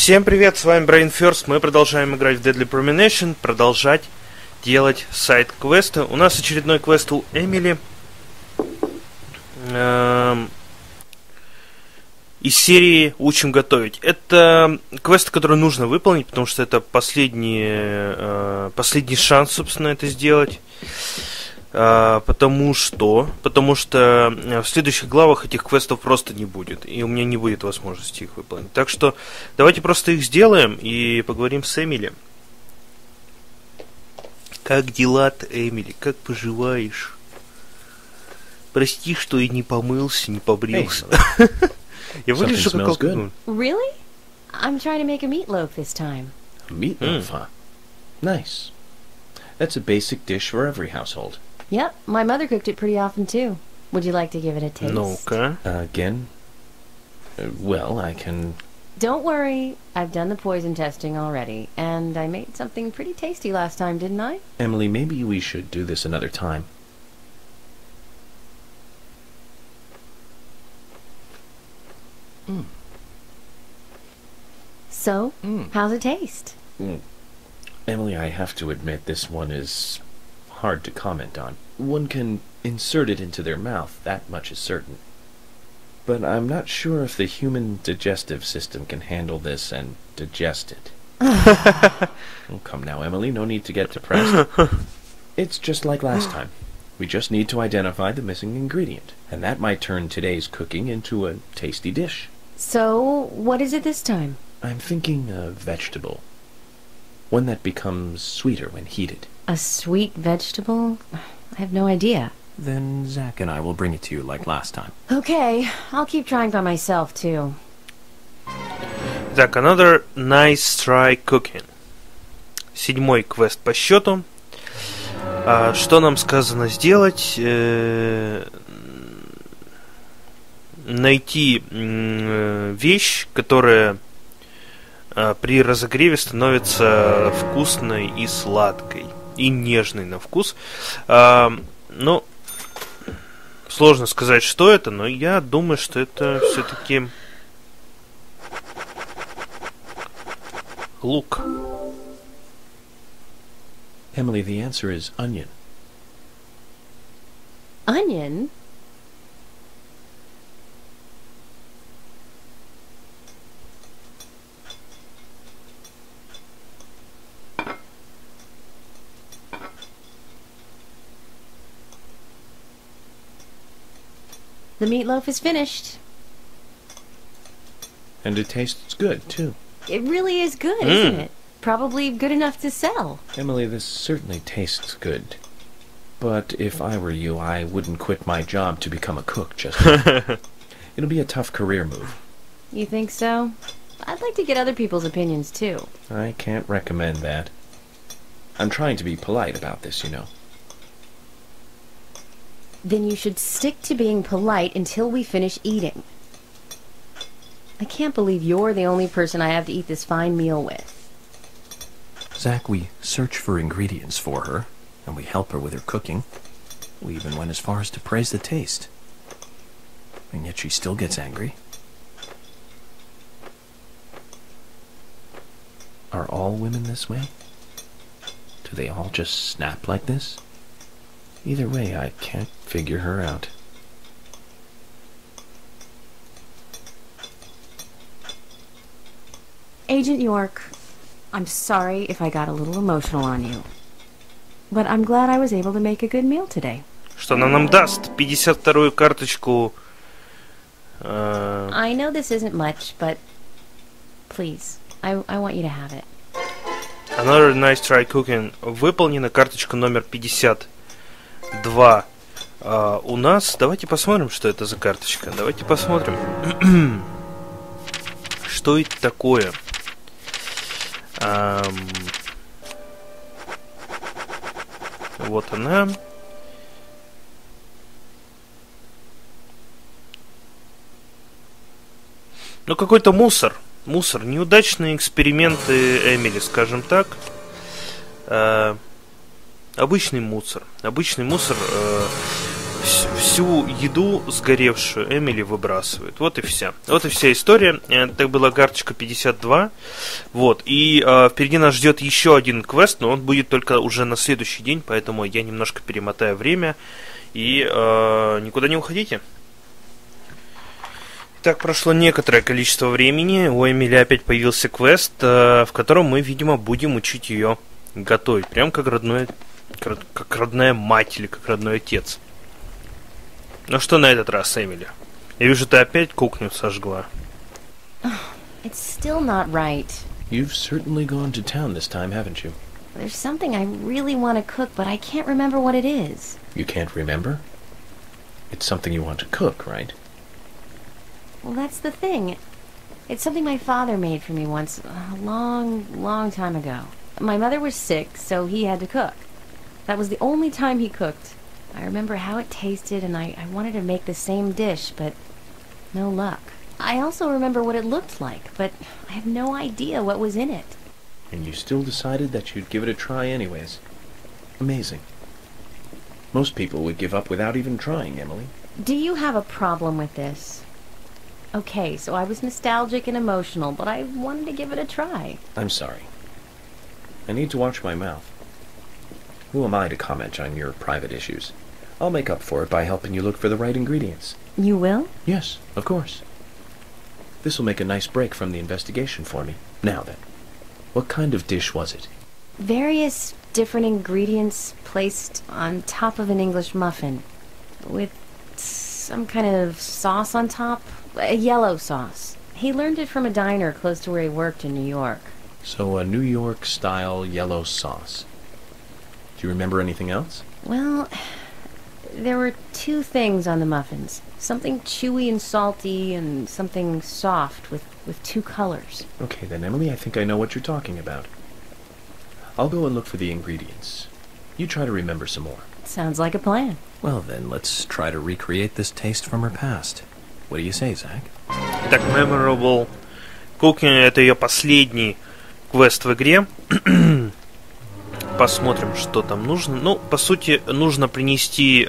Всем привет, с вами Brain First. Мы продолжаем играть в Deadly Premonition, продолжать делать сайд-квесты. У нас очередной квест у Эмили. Из серии «Учим готовить». Это квест, который нужно выполнить, потому что это последний шанс, собственно, это сделать. Потому что в следующих главах этих квестов просто не будет, и у меня не будет возможности их выполнить. Так что давайте просто их сделаем и поговорим с Эмили. Как дела-то, Эмили? Как поживаешь? Прости, что и не помылся, не побрился. Я выгляжу как алкоголь. Really? I'm trying to make a meatloaf this time. Meatloaf, huh? Nice. That's a basic dish for every household. Yep, my mother cooked it pretty often too. Would you like to give it a taste? Ну-ка. Again? Well, I can... Don't worry, I've done the poison testing already, and I made something pretty tasty last time, didn't I? Emily, maybe we should do this another time. So, how's it taste? Emily, I have to admit this one is hard to comment on. One can insert it into their mouth, that much is certain. But I'm not sure if the human digestive system can handle this and digest it. Oh, come now, Emily, no need to get depressed. It's just like last time. We just need to identify the missing ingredient, and that might turn today's cooking into a tasty dish. So, what is it this time? I'm thinking a vegetable. One that becomes sweeter when heated. A sweet vegetable? I have no idea. Then Zach and I will bring it to you like last time. Okay, I'll keep trying by myself too. Так, another nice try cooking. 7-й квест по счету. Что нам сказано сделать? Найти вещь, которая при разогреве становится вкусной и сладкой, и нежной на вкус. Ну, сложно сказать, что это, но я думаю, что это все-таки лук. Emily, the answer is onion. Onion? The meatloaf is finished. And it tastes good, too. It really is good, isn't it? Probably good enough to sell. Emily, this certainly tastes good. But if I were you, I wouldn't quit my job to become a cook just yet. It'll be a tough career move. You think so? I'd like to get other people's opinions, too. I can't recommend that. I'm trying to be polite about this, you know. Then you should stick to being polite until we finish eating. I can't believe you're the only person I have to eat this fine meal with. Zach, we search for ingredients for her, and we help her with her cooking. We even went as far as to praise the taste. And yet she still gets angry. Are all women this way? Do they all just snap like this? Either way, I can't figure her out. Agent York, I'm sorry if I got a little emotional on you. But I'm glad I was able to make a good meal today. Что она нам даст? 52-ю карточку. I know this isn't much, but please, I want you to have it. Another nice try cooking. Выполнена карточка номер 52. У нас... Давайте посмотрим, что это за карточка. Давайте посмотрим. Что это такое? Вот она. Ну, какой-то мусор. Мусор. Неудачные эксперименты Эмили, скажем так. Обычный мусор. Обычный мусор. всю еду сгоревшую Эмили выбрасывает. Вот и вся. Вот и вся история. Это была карточка 52. Вот. И впереди нас ждет еще один квест, но он будет только уже на следующий день, поэтому я немножко перемотаю время. И никуда не уходите. Так, прошло некоторое количество времени. У Эмили опять появился квест, в котором мы, видимо, будем учить ее готовить. Прям как родная мать или как родной отец. Ну что на этот раз, Эмили? Я вижу, ты опять кухню сожгла. It's still not right. You've certainly gone to town this time, haven't you? There's something I really want to cook, but I can't remember what it is. You can't remember? It's something you want to cook, right? Well, that's the thing. It's something my father made for me once, a long time ago. My mother was sick, so he had to cook. That was the only time he cooked. I remember how it tasted, and I wanted to make the same dish, but no luck. I also remember what it looked like, but I have no idea what was in it. And you still decided that you'd give it a try anyways. Amazing. Most people would give up without even trying, Emily. Do you have a problem with this? Okay, so I was nostalgic and emotional, but I wanted to give it a try. I'm sorry. I need to watch my mouth. Who am I to comment on your private issues? I'll make up for it by helping you look for the right ingredients. You will? Yes, of course. This will make a nice break from the investigation for me. Now then, what kind of dish was it? Various different ingredients placed on top of an English muffin, with some kind of sauce on top. A yellow sauce. He learned it from a diner close to where he worked in New York. So a New York-style yellow sauce. Do you remember anything else? Well, there were two things on the muffins. Something chewy and salty, and something soft with two colors. Okay then, Emily, I think I know what you're talking about. I'll go and look for the ingredients. You try to remember some more. Sounds like a plan. Well then, let's try to recreate this taste from her past. What do you say, Zach? Итак, Memorable Cooking — это ее последний квест в игре. Посмотрим, что там нужно. Ну, по сути, нужно принести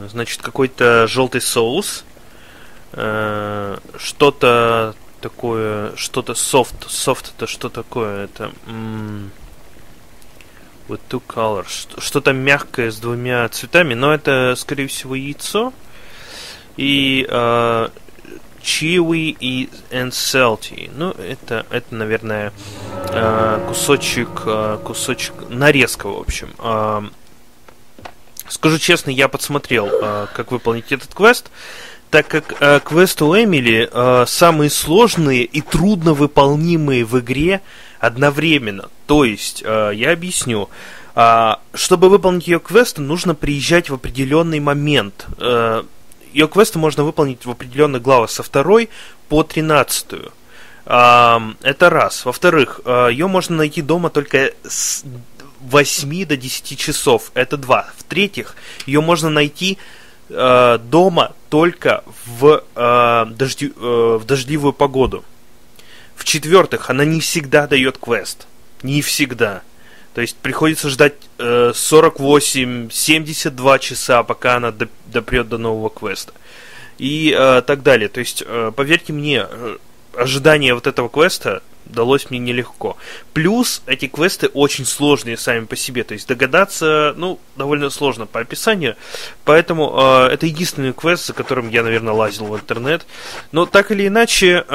значит, какой-то желтый соус, что-то такое, что-то soft это что такое? Это with two colors, что-то мягкое с двумя цветами, но это, скорее всего, яйцо. И chewy и and salty. Ну, это наверное, кусочек, нарезка, в общем. Скажу честно, я подсмотрел, как выполнить этот квест, так как квесты у Эмили самые сложные и трудновыполнимые в игре одновременно. То есть, я объясню. Чтобы выполнить ее квесты, нужно приезжать в определенный момент. Ее квесты можно выполнить в определенных главах со 2 по 13. Это раз. Во-вторых, ее можно найти дома только с 8 до 10 часов. Это 2. В-третьих, ее можно найти дома только в дождливую погоду. В-четвертых, она не всегда дает квест. Не всегда. То есть приходится ждать 48-72 часа, пока она допрет до нового квеста. И так далее. То есть, поверьте мне, ожидание вот этого квеста далось мне нелегко. Плюс эти квесты очень сложные сами по себе. То есть догадаться, ну, довольно сложно по описанию. Поэтому это единственный квест, за которым я, наверное, лазил в интернет. Но так или иначе,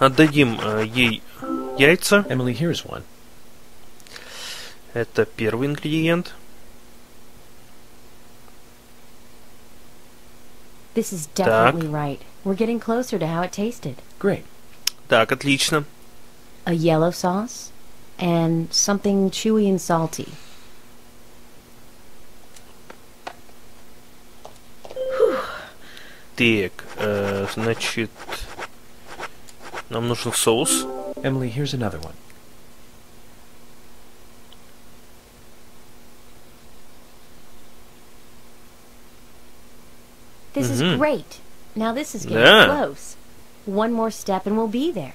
отдадим ей яйца. Emily, here's one. Это первый ингредиент. This is definitely right. We're getting closer to how it tasted. Great. Так, отлично. A yellow sauce and something chewy and salty. Так, значит, нам нужен соус. Emily, here's another one. This is great. Now this is getting close. One more step and we'll be there.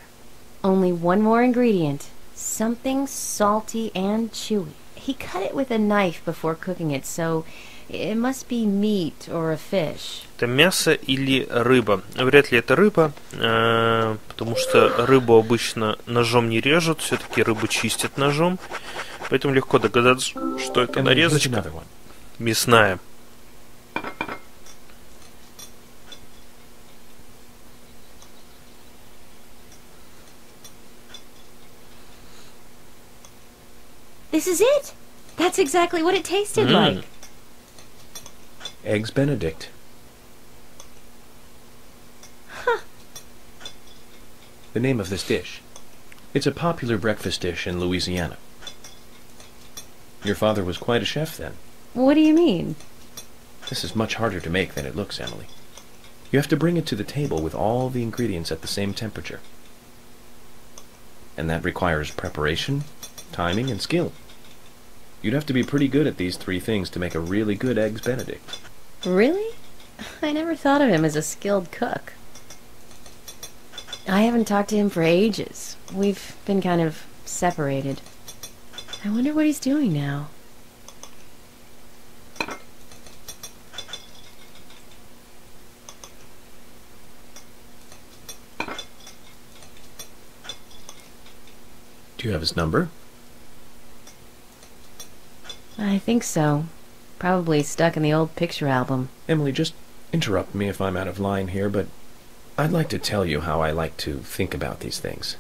Only one more ingredient. Something salty and chewy. He cut it with a knife before cooking it, so it must be meat or a fish. Это мясо или рыба? Вряд ли это рыба, потому что рыбу обычно ножом не режут, все-таки рыбу чистят ножом, поэтому легко догадаться, что это нарезочка мясная. This is it! That's exactly what it tasted like. Eggs Benedict. Huh. The name of this dish. It's a popular breakfast dish in Louisiana. Your father was quite a chef then. What do you mean? This is much harder to make than it looks, Emily. You have to bring it to the table with all the ingredients at the same temperature. And that requires preparation, timing, and skill. You'd have to be pretty good at these three things to make a really good Eggs Benedict. Really? I never thought of him as a skilled cook. I haven't talked to him for ages. We've been kind of separated. I wonder what he's doing now. Do you have his number? I think so. Probably stuck in the old picture album. Emily, just interrupt me if I'm out of line here, but I'd like to tell you how I like to think about these things.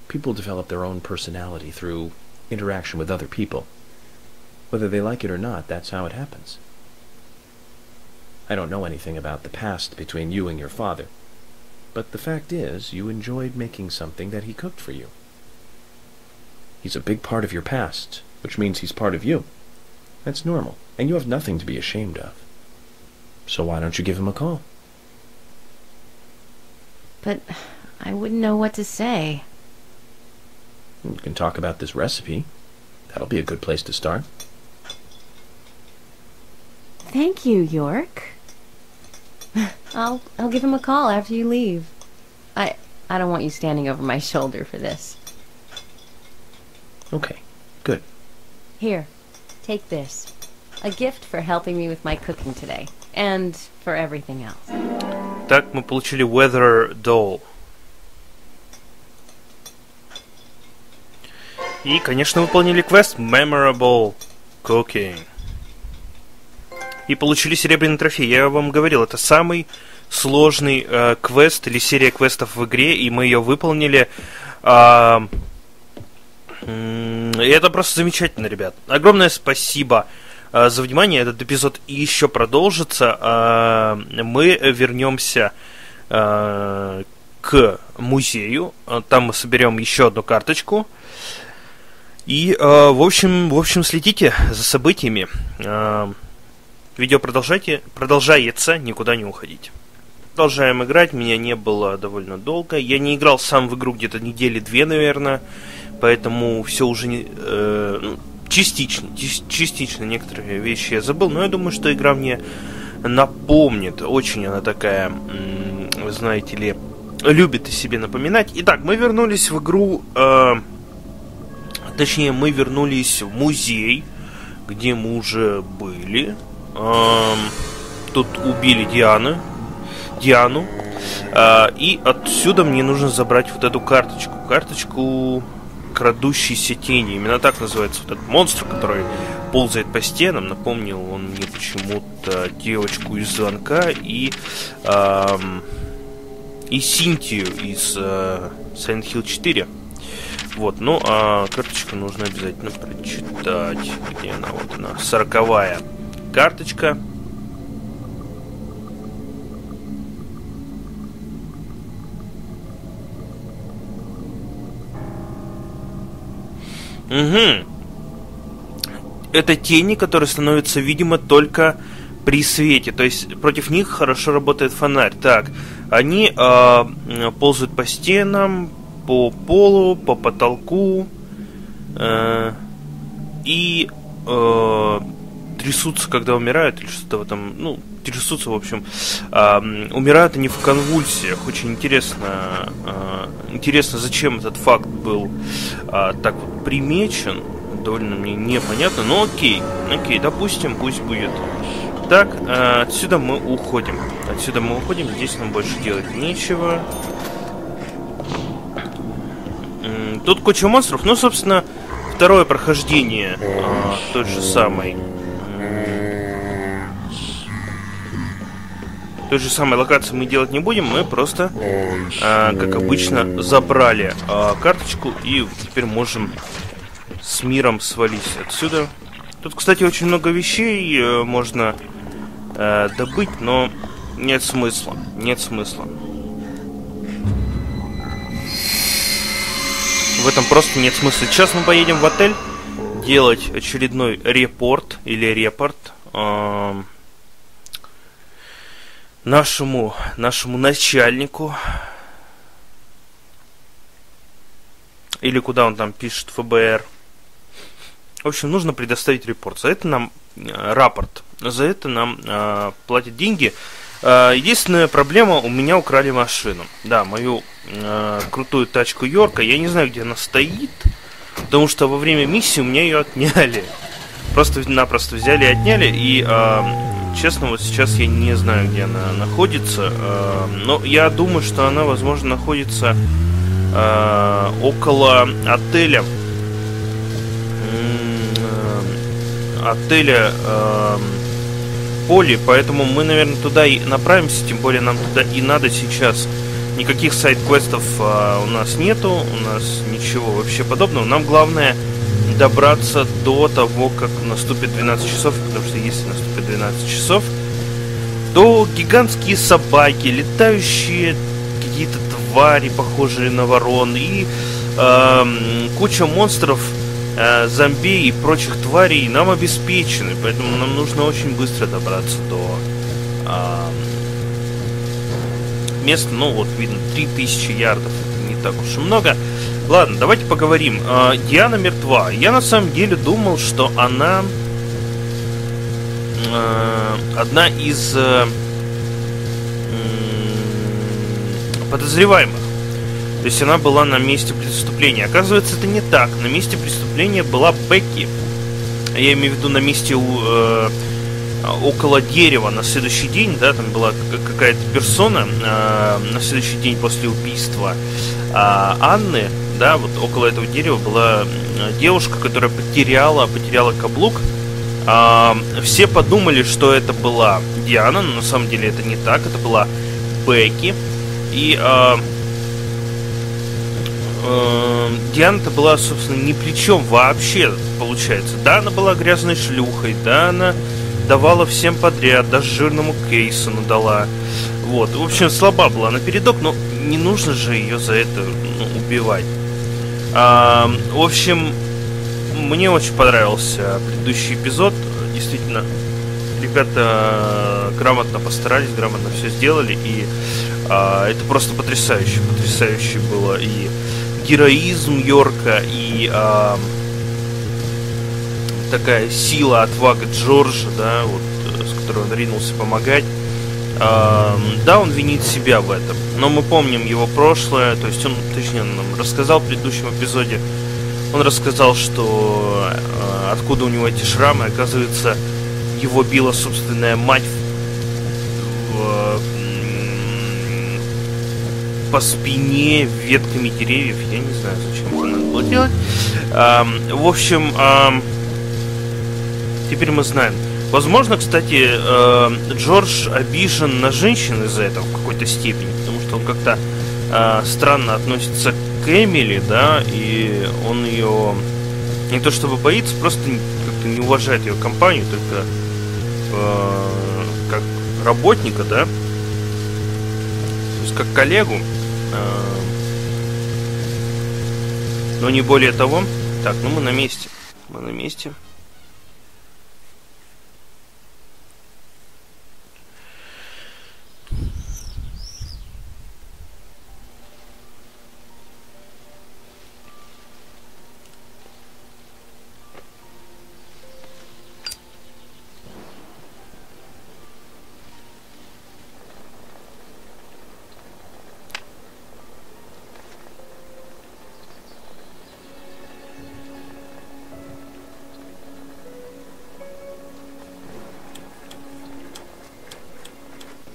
People develop their own personality through interaction with other people. Whether they like it or not, that's how it happens. I don't know anything about the past between you and your father, but the fact is, you enjoyed making something that he cooked for you. He's a big part of your past, which means he's part of you. That's normal, and you have nothing to be ashamed of. So why don't you give him a call? But I wouldn't know what to say. You can talk about this recipe. That'll be a good place to start. Thank you, York. I'll give him a call after you leave. I don't want you standing over my shoulder for this. Okay, good. Here, take this. A gift for helping me with my cooking today. And for everything else. Так, мы получили Weather Doll. И, конечно, выполнили квест Memorable Cooking. И получили серебряный трофей. Я вам говорил, это самый сложный квест или серия квестов в игре, и мы ее выполнили. И это просто замечательно, ребят. Огромное спасибо за внимание. Этот эпизод еще продолжится. Мы вернемся к музею. Там мы соберем еще одну карточку. И, в общем, следите за событиями. Видео продолжается, никуда не уходите. Продолжаем играть, меня не было довольно долго. Я не играл сам в игру где-то недели две, наверное. Поэтому все уже частично некоторые вещи я забыл. Но я думаю, что игра мне напомнит. Очень она такая, вы знаете ли, любит о себе напоминать. Итак, мы вернулись в игру... Точнее, мы вернулись в музей, где мы уже были. Тут убили Диану. И отсюда мне нужно забрать вот эту карточку. Карточку крадущейся тени. Именно так называется вот этот монстр, который ползает по стенам. Напомнил он мне почему-то девочку из звонка и Синтию из Silent Hill 4. Вот, ну, а карточку нужно обязательно прочитать. Где она? Вот она, 40-я карточка. Угу. Это тени, которые становятся видимы только при свете. То есть против них хорошо работает фонарь. Так, они ползают по стенам, по полу, по потолку и трясутся, когда умирают, или что-то в этом, ну, трясутся, в общем. Умирают они в конвульсиях. Очень интересно, зачем этот факт был так вот примечен. довольно мне непонятно, но окей, допустим, пусть будет. Так, отсюда мы уходим. Здесь нам больше делать нечего. Тут куча монстров, ну, собственно, второе прохождение той же самой локации мы делать не будем. Мы просто, как обычно, забрали карточку и теперь можем с миром свалить отсюда. Тут, кстати, очень много вещей можно добыть, но нет смысла. В этом просто нет смысла. Сейчас мы поедем в отель делать очередной репорт нашему начальнику. Или куда он там пишет, ФБР. В общем, нужно предоставить репорт. За это нам рапорт. За это нам платят деньги. Единственная проблема, у меня украли машину. Да, мою крутую тачку Йорка. Я не знаю, где она стоит, потому что во время миссии у меня ее отняли. Просто-напросто взяли и отняли. И, честно, вот сейчас я не знаю, где она находится. Но я думаю, что она, возможно, находится около отеля. Поли, поэтому мы, наверное, туда и направимся, тем более нам туда и надо сейчас. Никаких сайд-квестов у нас нету, у нас ничего вообще подобного. Нам главное добраться до того, как наступит 12 часов, потому что если наступит 12 часов, то гигантские собаки, летающие какие-то твари, похожие на ворон, и куча монстров, зомби и прочих тварей нам обеспечены, поэтому нам нужно очень быстро добраться до места. Ну вот видно, 3000 ярдов, это не так уж и много. Ладно, давайте поговорим. Диана мертва. Я на самом деле думал, что она одна из подозреваемых. То есть она была на месте преступления. Оказывается, это не так. На месте преступления была Бекки. Я имею в виду на месте около дерева на следующий день, да, там была какая-то персона на следующий день после убийства Анны, да, вот около этого дерева была девушка, которая потеряла каблук. Все подумали, что это была Диана, но на самом деле это не так, это была Бекки. И Диана-то была, собственно, ни при чем вообще, получается. Да, она была грязной шлюхой, да, она давала всем подряд, даже жирному Кейсону дала. Вот, в общем, слаба была напередок, но не нужно же ее за это убивать. В общем, мне очень понравился предыдущий эпизод. Действительно, ребята грамотно постарались, грамотно все сделали, и это просто потрясающе было. И героизм Йорка, и такая сила, отвага Джорджа, да, вот, с которой он ринулся помогать. Да, он винит себя в этом, но мы помним его прошлое, то есть он, точнее, он нам рассказал в предыдущем эпизоде, он рассказал, что откуда у него эти шрамы. Оказывается, его била собственная мать по спине ветками деревьев. Я не знаю, зачем это надо было делать. В общем, теперь мы знаем. Возможно, кстати, Джордж обижен на женщин из-за этого в какой-то степени, потому что он как-то странно относится к Эмили, да, и он ее не то чтобы боится, просто как-то не уважает ее компанию, только как работника, да, то есть как коллегу, но не более того. Так, ну мы на месте.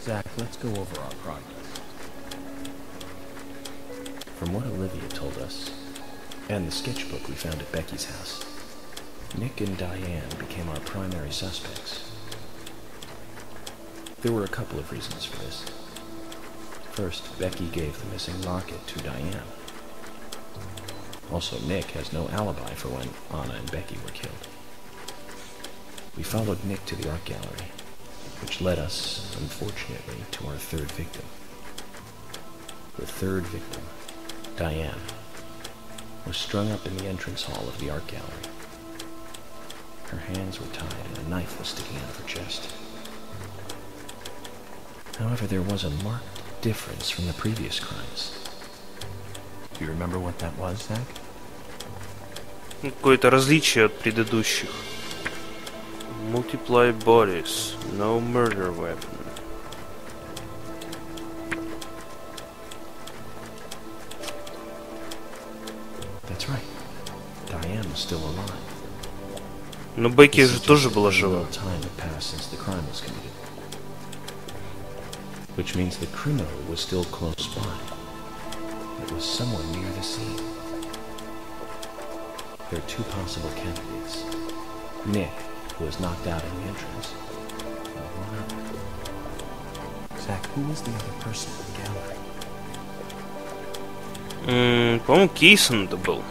Zach, let's go over our progress. From what Olivia told us, and the sketchbook we found at Becky's house, Nick and Diane became our primary suspects. There were a couple of reasons for this. First, Becky gave the missing locket to Diane. Also, Nick has no alibi for when Anna and Becky were killed. We followed Nick to the art gallery, which led us, unfortunately, to our third victim. The third victim, Diane, was strung up in the entrance hall of the art gallery. Her hands were tied and a knife was sticking out of her chest. However, there was a marked difference from the previous crimes. Do you remember what that was, Zach? Какое-то различие от предыдущих. Multiply bodies. No murder weapon. That's right. Diane was still alive. Но Бекки же тоже была жива. Time had passed since the crime was committed. Which means the criminal was still close by. It was somewhere near the scene. There are two possible candidates. Nick, who was knocked out in the entrance, and one other. Zach, who was the other person in the gallery? По-моему, Кейсон это был.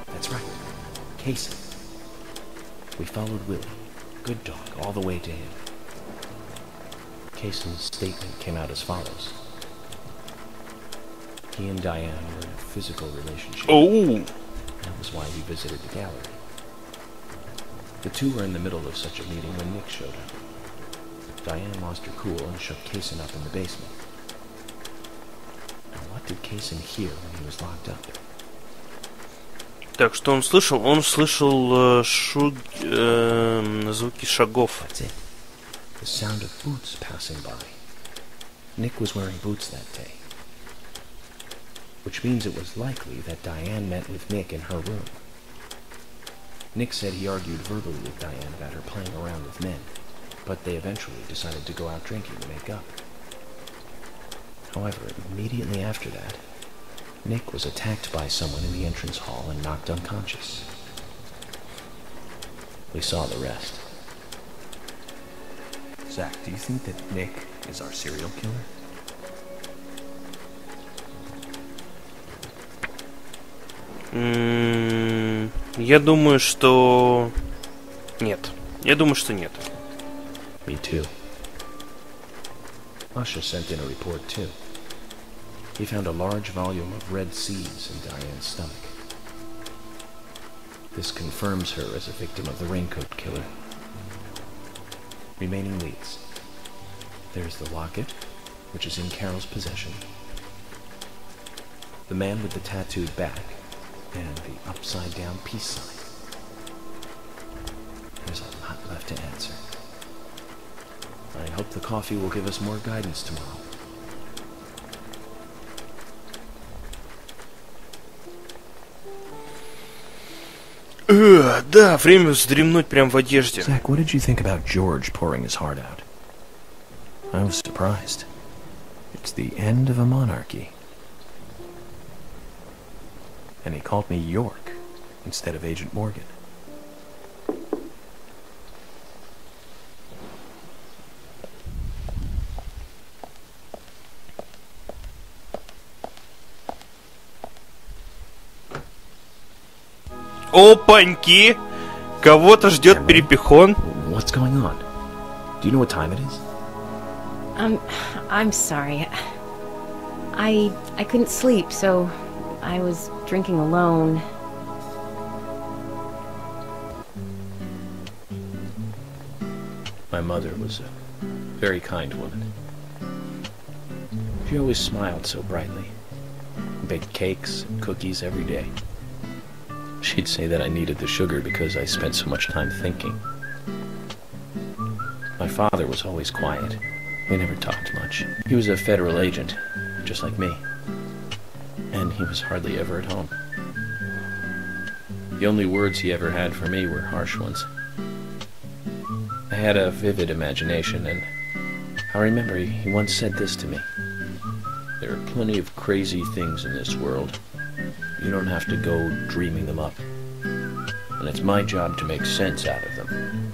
That's right. Casey. We followed Willie, good dog, all the way to him. Case's statement came out as follows. He and Diane were in a physical relationship. Oh! That was why he visited the gallery. The two were in the middle of such a meeting when Nick showed up. Diane lost her cool and shoved Kaysen up in the basement. Now, what did Kaysen hear when he was locked up? Так, что он слышал? Он слышал звуки шагов. That's it. The sound of boots passing by. Nick was wearing boots that day. Which means it was likely that Diane met with Nick in her room. Nick said he argued verbally with Diane about her playing around with men, but they eventually decided to go out drinking to make up. However, immediately after that, Nick was attacked by someone in the entrance hall and knocked unconscious. We saw the rest. Zach, do you think that Nick is our serial killer? Я думаю, что... Нет. Я думаю, что нет. Me too. Usha sent in a report too. He found a large volume of red seeds in Diane's stomach. This confirms her as a victim of the raincoat killer. Remaining leads. There's the locket, which is in Carol's possession. The man with the tattooed back, and the upside-down peace sign. There's a lot left to answer. I hope the coffee will give us more guidance tomorrow. Да, время вздремнуть прям в одежде. Zach, what did you think about George pouring his heart out? I was surprised. It's the end of a monarchy. And he called me York instead of Agent Morgan. Опаньки! Кого-то ждет перепихон. What's going on? Do you know what time it is? I'm sorry. I couldn't sleep, so I was drinking alone. My mother was a very kind woman. She always smiled so brightly. Baked cakes and cookies every day. She'd say that I needed the sugar because I spent so much time thinking. My father was always quiet. We never talked much. He was a federal agent, just like me. And he was hardly ever at home. The only words he ever had for me were harsh ones. I had a vivid imagination, and I remember he once said this to me. There are plenty of crazy things in this world. You don't have to go dreaming them up. And it's my job to make sense out of them.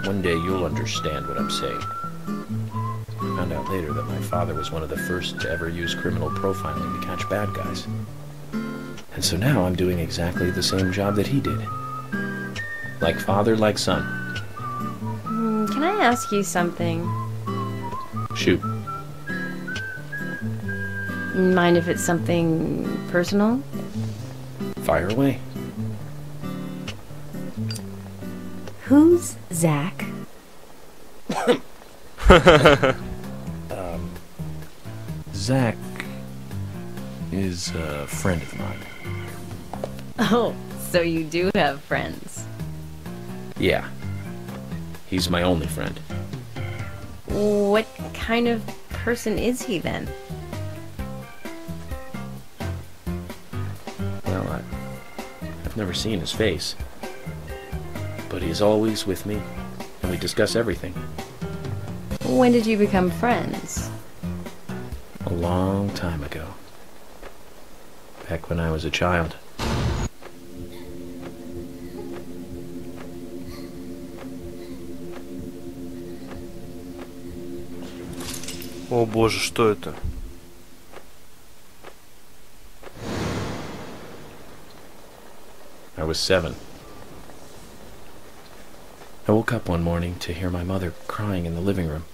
One day you'll understand what I'm saying. I found out later that my father was one of the first to ever use criminal profiling to catch bad guys. And so now I'm doing exactly the same job that he did. Like father, like son. Can I ask you something? Shoot. Mind if it's something personal? Fire away. Who's Zach? Zach is a friend of mine. Oh, so you do have friends. Yeah. He's my only friend. What kind of person is he then? Well, I've never seen his face. But he's always with me, and we discuss everything. When did you become friends? A long time ago. Back when I was a child. О боже, что это? I was 7. I woke up one morning to hear my mother crying in the living room.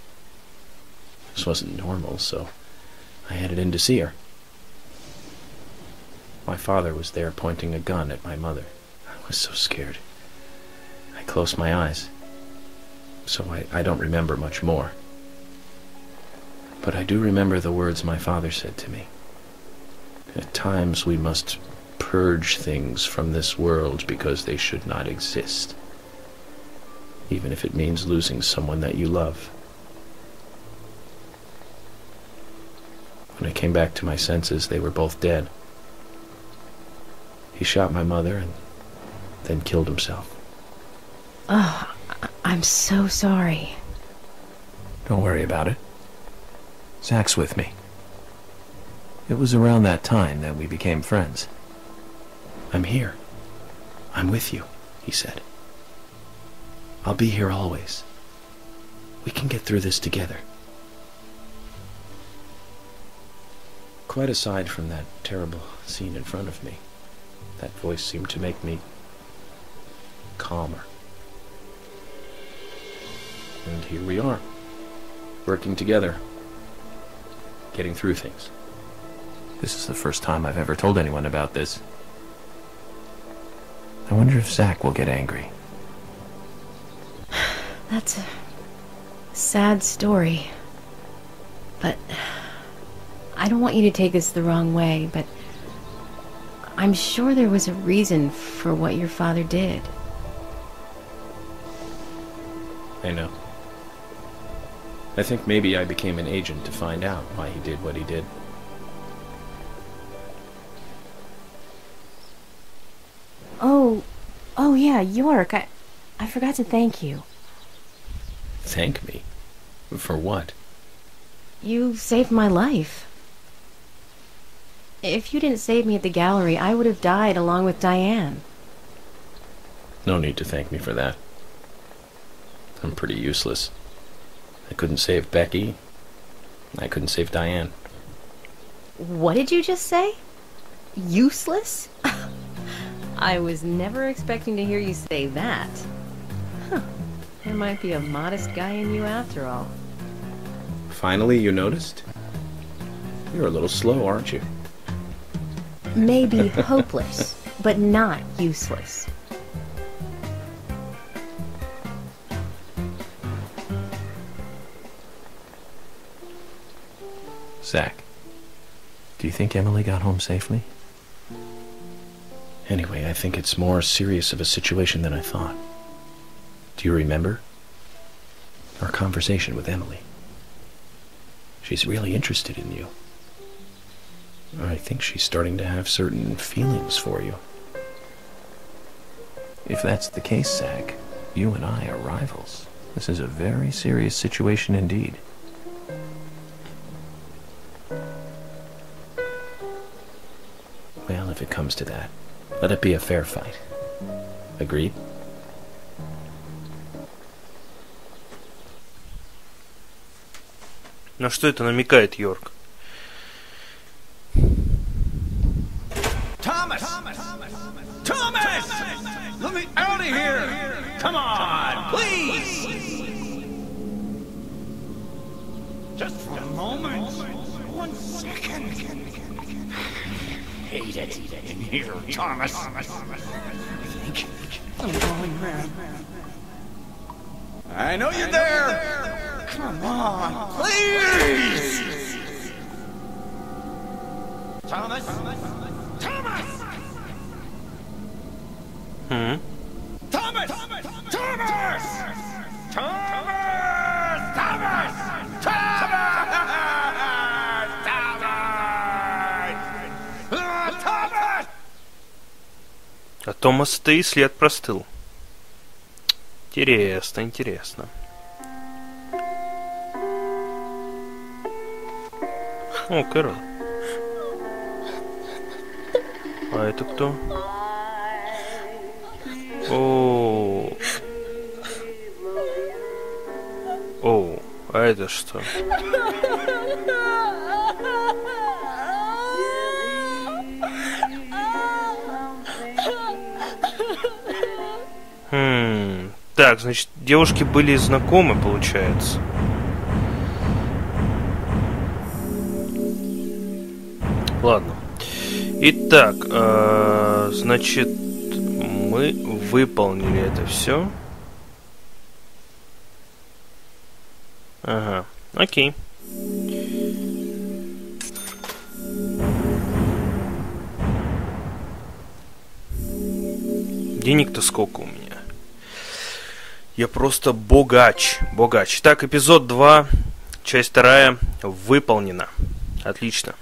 This wasn't normal, so I headed in to see her. My father was there pointing a gun at my mother. I was so scared. I closed my eyes, so I don't remember much more. But I do remember the words my father said to me. At times we must purge things from this world because they should not exist, even if it means losing someone that you love. When I came back to my senses, they were both dead. He shot my mother and then killed himself. Oh, I'm so sorry. Don't worry about it. Zach's with me. It was around that time that we became friends. I'm here. I'm with you, he said. I'll be here always. We can get through this together. Quite aside from that terrible scene in front of me, that voice seemed to make me calmer. And here we are, working together, getting through things. This is the first time I've ever told anyone about this. I wonder if Zach will get angry. That's a sad story. But I don't want you to take this the wrong way, but I'm sure there was a reason for what your father did. I know. I think maybe I became an agent to find out why he did what he did. Oh yeah, York, I forgot to thank you. Thank me? For what? You saved my life. If you didn't save me at the gallery, I would have died along with Diane. No need to thank me for that. I'm pretty useless. I couldn't save Becky. I couldn't save Diane. What did you just say? Useless? I was never expecting to hear you say that. Huh. There might be a modest guy in you after all. Finally, you noticed? You're a little slow, aren't you? Maybe hopeless, but not useless. Zach, do you think Emily got home safely? Anyway, I think it's more serious of a situation than I thought. Do you remember our conversation with Emily? She's really interested in you. I think she's starting to have certain feelings for you. If that's the case, Zach, you and I are rivals. This is a very serious situation indeed. Well, if it comes to that, let it be a fair fight. Agreed? На что это намекает Йорк? Thomas! Thomas! Let me out of here! Come on, please! Just for a moment. 1 second. Hate it in here, Thomas. I think I'm going mad. I know you're there! Come on, please! Thomas! Thomas! Hmm? Thomas! Thomas! Thomas! Thomas! Thomas! Thomas! А Томас-то и след простыл. Интересно, интересно. О, Кэрол. А это кто? О, а это что? Так, значит, девушки были знакомы, получается. Ладно. Итак, значит, мы выполнили это все. Ага, окей. Денег-то сколько у меня? Я просто богач. Так, эпизод 2, часть 2 выполнена. Отлично.